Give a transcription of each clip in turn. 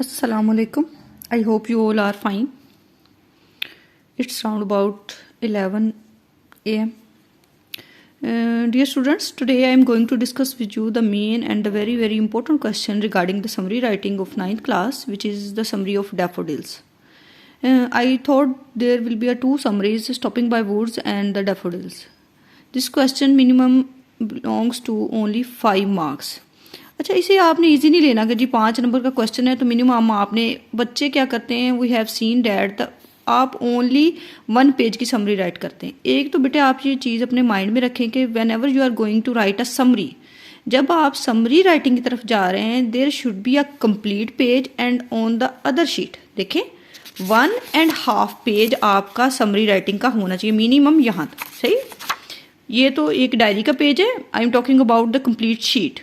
Assalamualaikum. I hope you all are fine. It's around about 11 a.m. Dear students, today I am going to discuss with you the main and the very important question regarding the summary writing of 9th class, which is the summary of daffodils. I thought there will be two summaries, stopping by woods and the daffodils. This question minimum belongs to only 5 marks. अच्छा, इसे आपने easy नहीं लेना कि जी 5 number का question है तो minimum आपने बच्चे क्या करते हैं, वी हैव सीन डैट आप ओनली 1 पेज की समरी राइट करते हैं। एक तो बेटे आप ये चीज़ अपने माइंड में रखें कि whenever you are going to write a summary, जब आप समरी राइटिंग की तरफ जा रहे हैं there should be a complete page and on the other sheet देखें 1.5 पेज आपका समरी राइटिंग का होना चाहिए मिनिमम यहाँ तक। सही, ये तो एक डायरी का पेज है, I am talking about the complete sheet,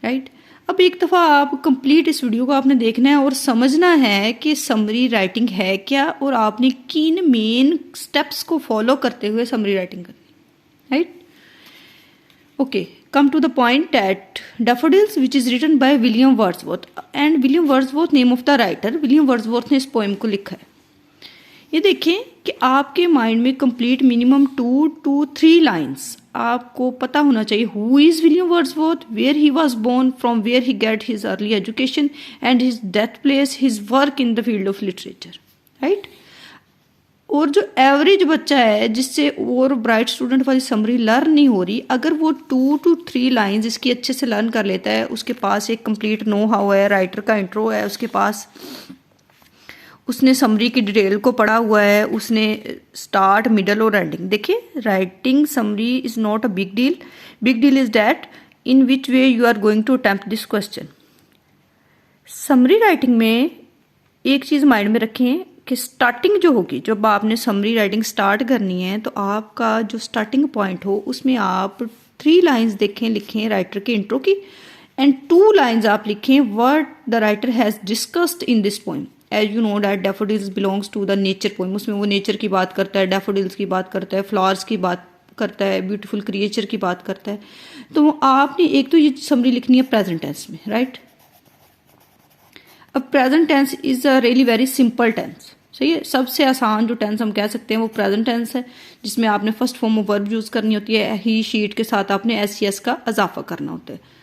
right. अब एक दफ़ा आप कंप्लीट इस वीडियो को आपने देखना है और समझना है कि समरी राइटिंग है क्या और आपने किन मेन स्टेप्स को फॉलो करते हुए समरी राइटिंग करनी, right. Okay, come to the point at daffodils which is written by William Wordsworth and William Wordsworth name of the writer, William Wordsworth ने इस पोएम को लिखा है। ये देखें कि आपके माइंड में कंप्लीट मिनिमम 2 to 3 लाइन्स आपको पता होना चाहिए। Who is William Wordsworth, where he was born, from where he get his early education and his death place, his work in the field of literature, right. और जो average बच्चा है जिससे और ब्राइट स्टूडेंट वाली समरी लर्न नहीं हो रही, अगर वो 2 to 3 लाइन्स इसकी अच्छे से लर्न कर लेता है, उसके पास एक कंप्लीट नो हाउ है, राइटर का इंट्रो है उसके पास, उसने समरी की डिटेल को पढ़ा हुआ है, उसने स्टार्ट मिडल और एंडिंग। देखिए, writing summary is not a big deal, big deal is that in which way you are going to attempt this question. Summary writing में एक चीज़ माइंड में रखें कि स्टार्टिंग जो होगी, जब आपने समरी राइटिंग स्टार्ट करनी है तो आपका जो स्टार्टिंग पॉइंट हो उसमें आप 3 लाइन्स देखें लिखें राइटर के इंट्रो की एंड 2 लाइन्स आप लिखें what the writer has discussed in this poem. As you know that daffodils belongs to the nature poem, उसमें वो नेचर की बात करता है, डैफोडिल्स की बात करता है, फ्लावर्स की बात करता है, ब्यूटीफुल क्रिएचर की बात करता है। तो आपने एक तो ये समरी लिखनी है प्रेजेंट टेंस में, राइट। अब present tense is a really very simple tense, सही है। सबसे आसान जो टेंस हम कह सकते हैं वो प्रेजेंट टेंस है, जिसमें आपने first form of verb use करनी होती है, ही शीट के साथ आपने एस का इजाफा करना होता है।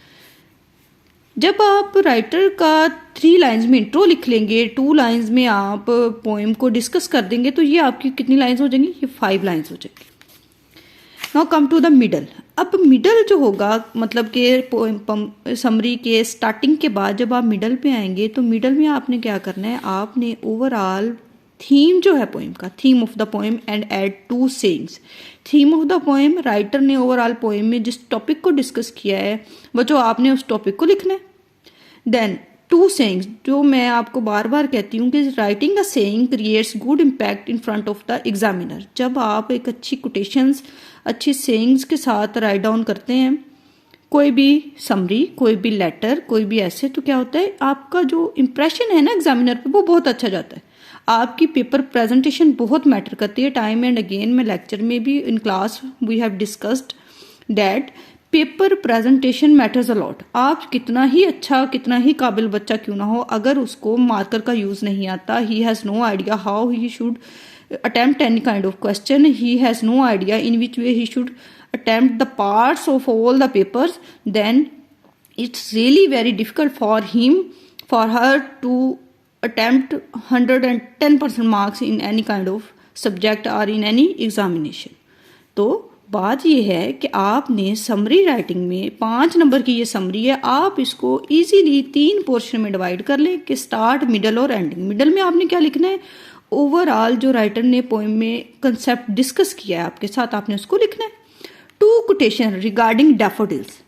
जब आप राइटर का 3 लाइन्स में इंट्रो लिख लेंगे, 2 लाइन्स में आप पोएम को डिस्कस कर देंगे, तो ये आपकी कितनी लाइन्स हो जाएंगी, ये 5 लाइन्स हो जाएंगी। Now come to the middle. अब मिडल जो होगा, मतलब कि समरी के स्टार्टिंग के बाद जब आप मिडल पे आएंगे तो मिडल में आपने क्या करना है, आपने ओवरऑल थीम जो है पोएम का, theme of the poem and add 2 sayings. Theme of the poem, writer ने ओवरऑल पोएम में जिस टॉपिक को डिस्कस किया है बच्चों आपने उस टॉपिक को लिखना है। देन 2 सेइंग्स, जो मैं आपको बार बार कहती हूँ कि writing a saying creates good impact in front of the examiner. जब आप एक अच्छी कोटेशंस, अच्छी सेइंग्स के साथ राइट डाउन करते हैं कोई भी समरी, कोई भी लेटर, कोई भी ऐसे, तो क्या होता है आपका जो इम्प्रेशन है ना एग्जामिनर पे वो बहुत अच्छा जाता है। आपकी पेपर प्रेजेंटेशन बहुत मैटर करती है। टाइम एंड अगेन मैं लेक्चर में भी in class we have discussed that paper presentation matters a lot. आप कितना ही अच्छा, कितना ही काबिल बच्चा क्यों ना हो, अगर उसको मार्कर का यूज़ नहीं आता, he has no idea how he should attempt any kind of question, he has no idea in which way he should attempt the parts of all the papers, then it's really very difficult for him, for her to attempt 110% marks in any kind of subject or in any examination। तो बात ये है कि आपने summary writing में 5 number की ये summary है, आप इसको इजीली 3 पोर्शन में डिवाइड कर लें कि स्टार्ट, मिडल और एंडिंग। मिडल में आपने क्या लिखना है, ओवरऑल जो राइटर ने पोएम में कंसेप्ट डिस्कस किया है आपके साथ, आपने उसको लिखना है। 2 कोटेशन रिगार्डिंग डैफोडिल्स।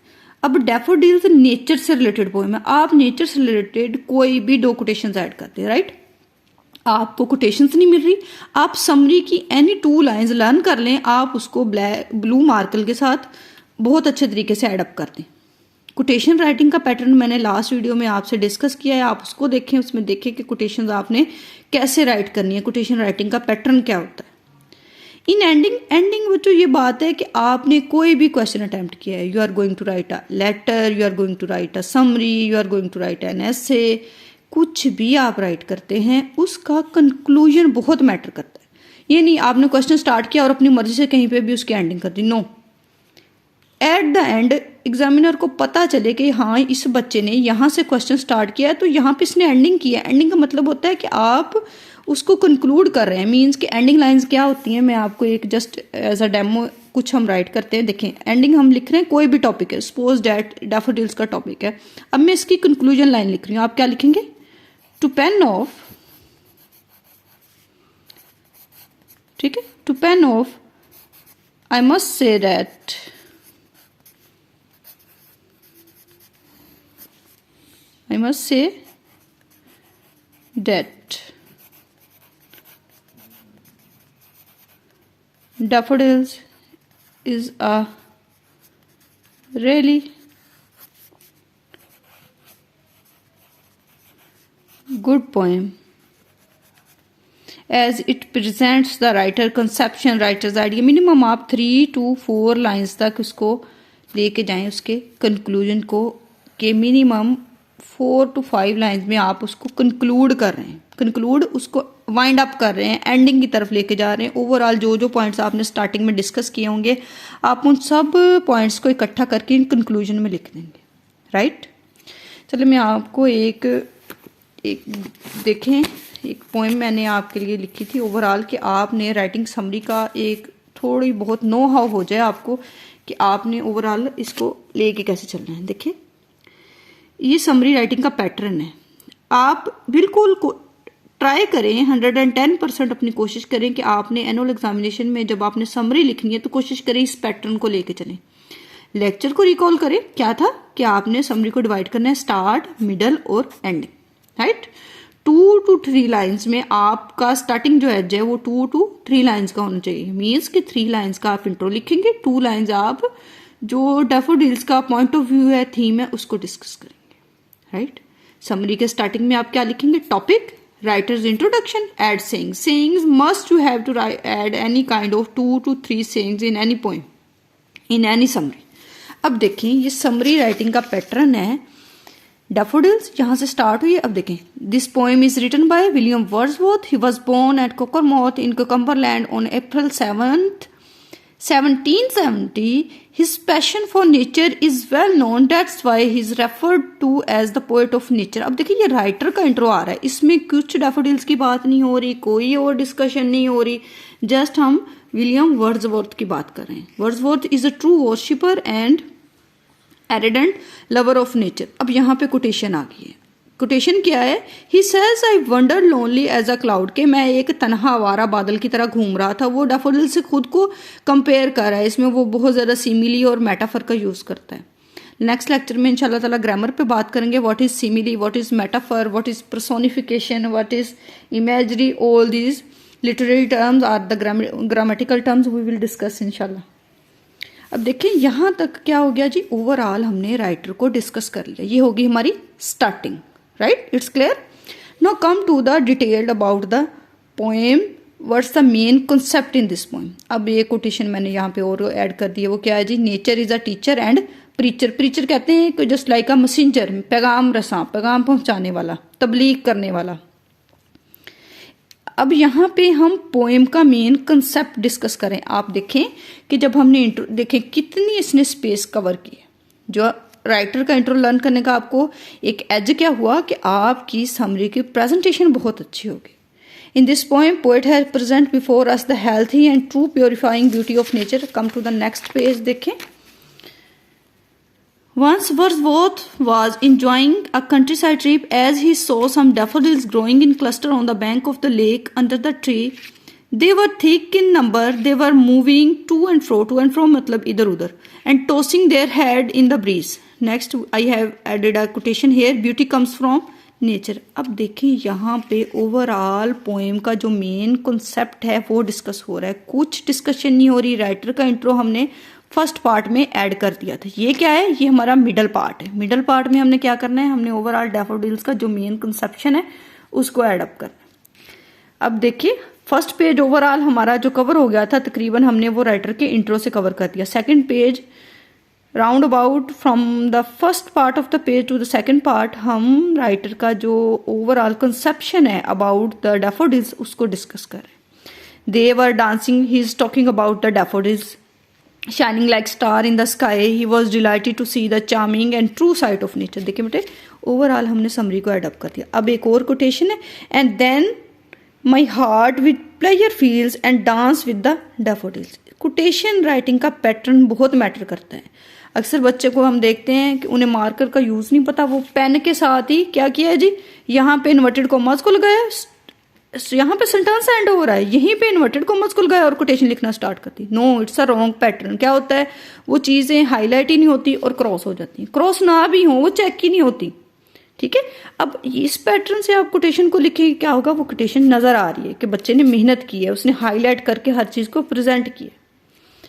अब डैफोडिल्स नेचर से रिलेटेड पोएम है, आप नेचर से रिलेटेड कोई भी 2 कोटेशंस ऐड करते हैं, राइट। आपको कोटेशंस नहीं मिल रही, आप समरी की एनी 2 लाइन्स लर्न कर लें, आप उसको ब्लू मार्कर के साथ बहुत अच्छे तरीके से एडअप कर दें। कोटेशन राइटिंग का पैटर्न मैंने लास्ट वीडियो में आपसे डिस्कस किया है, आप उसको देखें, उसमें देखें कि कोटेशन आपने कैसे राइट करनी है, कोटेशन राइटिंग का पैटर्न क्या होता है। इन एंडिंग बच्चों ये बात है कि आपने कोई भी क्वेश्चन अटेम्प्ट किया है, you are going to write a letter, you are going to write a summary, you are going to write an essay, कुछ भी आप राइट करते हैं उसका कंक्लूजन बहुत मैटर करता है। ये नहीं आपने क्वेश्चन स्टार्ट किया और अपनी मर्जी से कहीं पे भी उसकी एंडिंग कर दी, no. At the end examiner को पता चले कि हाँ इस बच्चे ने यहाँ से क्वेश्चन स्टार्ट किया है तो यहाँ पे इसने एंडिंग की है। एंडिंग का मतलब होता है कि आप उसको कंक्लूड कर रहे हैं, मीन्स कि एंडिंग लाइंस क्या होती हैं। मैं आपको एक जस्ट एज अ डेमो कुछ हम राइट करते हैं। देखें, एंडिंग हम लिख रहे हैं, कोई भी टॉपिक है, सपोज डैट डैफोडिल्स का टॉपिक है। अब मैं इसकी कंक्लूजन लाइन लिख रही हूँ, आप क्या लिखेंगे? टू पेन ऑफ, ठीक है, to pen off I must say that I must say that daffodils is a really good poem as it presents the writer conception, writer's idea. Minimum आप 3 to 4 lines तक उसको लेके जाएं, उसके conclusion को, के मिनिमम 4 to 5 लाइन्स में आप उसको कंक्लूड कर रहे हैं, कंक्लूड उसको वाइंड अप कर रहे हैं, एंडिंग की तरफ लेके जा रहे हैं। ओवरऑल जो जो पॉइंट्स आपने स्टार्टिंग में डिस्कस किए होंगे आप उन सब पॉइंट्स को इकट्ठा करके इन कंक्लूजन में लिख देंगे, राइट। चलिए मैं आपको एक देखें, एक पोएम मैंने आपके लिए लिखी थी ओवरऑल कि आपने राइटिंग समरी का एक थोड़ी बहुत नो हाउ हो जाए आपको कि आपने ओवरऑल इसको लेके कैसे चलना है। देखिए ये समरी राइटिंग का पैटर्न है, आप बिल्कुल ट्राई करें, 110% अपनी कोशिश करें कि आपने एनुअल एग्जामिनेशन में जब आपने समरी लिखनी है तो कोशिश करें इस पैटर्न को लेके चलें। लेक्चर को रिकॉल करें, क्या था कि आपने समरी को डिवाइड करना है स्टार्ट, मिडल और एंडिंग, राइट। 2 to 3 लाइन्स में आपका स्टार्टिंग जो एज है वो 2 to 3 लाइन्स का होना चाहिए। मीन्स कि 3 लाइन्स का आप इंट्रो लिखेंगे, 2 लाइन्स आप जो डैफोडिल्स का पॉइंट ऑफ व्यू है, थीम है, उसको डिस्कस करेंगे, राइट। समरी के स्टार्टिंग में आप क्या लिखेंगे? Topic, writers introduction, add sayings. Sayings must you have to add any kind of 2 to 3 sayings in any poem, in any summary. अब देखें ये समरी राइटिंग का पैटर्न है। डैफोडिल्स यहाँ से स्टार्ट हुई है। अब देखें, this poem is written by William Wordsworth. He was born at Cockermouth in Cumberland on April 7th, 1770. His passion for nature is well known. That's why he is referred to as the poet of nature. अब देखिए ये writer का intro आ रहा है, इसमें कुछ daffodils की बात नहीं हो रही, कोई और डिस्कशन नहीं हो रही, जस्ट हम विलियम वर्ड्सवर्थ की बात कर रहे हैं। Wordsworth is a true worshipper and ardent lover of nature. अब यहाँ पे कोटेशन आ गई है। कोटेशन क्या है? He says I wonder lonely as a cloud, के मैं एक तनहा आवारा बादल की तरह घूम रहा था। वो डैफोडिल से खुद को कंपेयर कर रहा है, इसमें वो बहुत ज़्यादा सिमिली और मेटाफर का यूज़ करता है। नेक्स्ट लेक्चर में इंशाल्लाह ताला ग्रामर पे बात करेंगे, what is simile, what is metaphor, what is personification, what is imagery, all these literary terms are the grammatical terms we will discuss इंशाल्लाह। अब देखिए यहाँ तक क्या हो गया जी, ओवरऑल हमने राइटर को डिस्कस कर लिया, ये होगी हमारी starting, right. It's clear. Now come to the detailed about the poem, what's the main concept in this poem. अब ये कोटेशन मैंने यहाँ पे और ऐड कर दिया, वो क्या है जी, nature is a teacher and preacher. Preacher कहते हैं जस्ट लाइक अ मैसेंजर, पैगाम रसा, पैगाम पहुंचाने वाला, तबलीग करने वाला। अब यहाँ पे हम पोएम का मेन कंसेप्ट डिस्कस करें। आप देखें कि जब हमने देखें कितनी इसने स्पेस कवर की है। जो राइटर का इंट्रो लर्न करने का आपको एक एज क्या हुआ कि आपकी समरी की प्रेजेंटेशन बहुत अच्छी होगी। In this poem poet has present before us the healthy and true purifying beauty of nature. Come to the next page. देखें, Once Wordsworth was enjoying a countryside trip as he saw some daffodils growing in cluster on the bank of the lake under the tree. They were thick in number. They were moving to and fro मतलब इधर उधर, and tossing their head in the breeze. Next, I have added a quotation here. Beauty comes from nature. अब देखिए यहाँ पे overall poem का जो main concept है वो डिस्कस हो रहा है, कुछ डिस्कशन नहीं हो रही। राइटर का इंट्रो हमने फर्स्ट पार्ट में ऐड कर दिया था। ये क्या है? ये हमारा मिडल पार्ट है। मिडल पार्ट में हमने क्या करना है? हमने ओवरऑल डैफोडिल्स का जो मेन कंसेप्शन है उसको ऐड अप करना है। अब देखिए फर्स्ट पेज ओवरऑल हमारा जो कवर हो गया था तकरीबन हमने वो राइटर के इंट्रो से कवर कर दिया। Second page round about from the first part of the page to the second part हम राइटर का जो ओवरऑल कंसेप्शन है अबाउट द डैफोडिल्स उसको डिस्कस कर रहे हैं। They were dancing, he is talking about the daffodils shining like star in the sky, he was delighted to see the charming and true sight of nature। देखिए बेटे overall हमने summary को add up कर दिया। अब एक और कोटेशन है, and then my heart with pleasure fills and dance with the daffodils. Quotation writing का पैटर्न बहुत मैटर करता है। अक्सर बच्चे को हम देखते हैं कि उन्हें मार्कर का यूज नहीं पता, वो पेन के साथ ही क्या किया है जी, यहाँ पे इन्वर्टेड कॉमास को लगाया, यहाँ पे सेंटेंस एंड हो रहा है, यहीं पे इन्वर्टेड कॉमास खुल गया और कोटेशन लिखना स्टार्ट करती। No, it's a wrong pattern. क्या होता है, वो चीजें हाईलाइट ही नहीं होती और क्रॉस हो जाती हैं। क्रॉस ना भी हो वो चेक ही नहीं होती। ठीक है, अब इस पैटर्न से आप कोटेशन को लिखे, क्या होगा, वो कोटेशन नजर आ रही है कि बच्चे ने मेहनत की है, उसने हाईलाइट करके हर चीज को प्रेजेंट किया।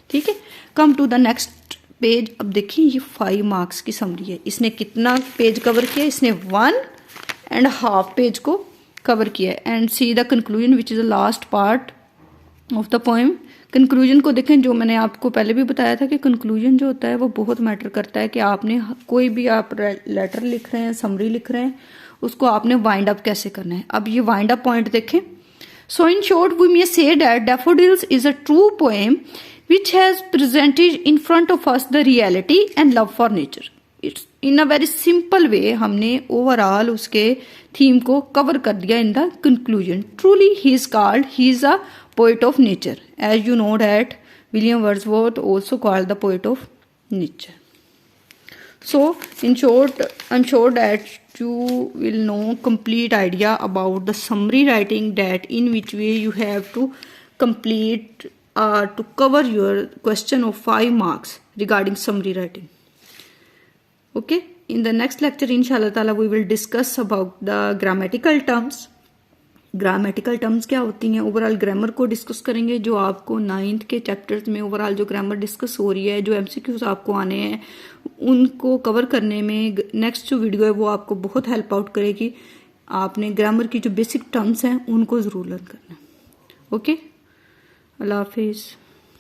ठीक है, come to the next page. अब देखिए ये 5 मार्क्स की समरी है। इसने कितना पेज कवर किया, इसने 1.5 पेज को कवर किया है। And see the conclusion which is the last part of the poem. Conclusion को देखें, जो मैंने आपको पहले भी बताया था कि कंक्लूजन जो होता है वो बहुत मैटर करता है कि आपने कोई भी आप लेटर लिख रहे हैं, समरी लिख रहे हैं, उसको आपने वाइंड अप कैसे करना है। अब ये वाइंड अप पॉइंट देखें। सो in short we may say that daffodils is a true poem which has presented in front of us the reality and love for nature. It's in a very simple way हमने overall उसके theme को cover कर दिया in the conclusion. Truly he is called, he is a poet of nature. As you know that William Wordsworth also called the poet of nature. So in short, I'm sure that you will know complete idea about the summary writing, that in which way you have to complete to cover your question of 5 marks regarding summary writing. Okay, in the next lecture inshallah ta'ala we will discuss about the grammatical terms. Grammatical terms क्या होती हैं, overall grammar को discuss करेंगे, जो आपको 9th के chapters में overall जो ग्रामर डिस्कस हो रही है, जो MCQs आपको आने हैं उनको कवर करने में नेक्स्ट जो वीडियो है वो आपको बहुत हेल्प आउट करेगी। आपने ग्रामर की जो बेसिक टर्म्स हैं उनको ज़रूर लर्न करना है। ओके, अल्लाह हाफिज़।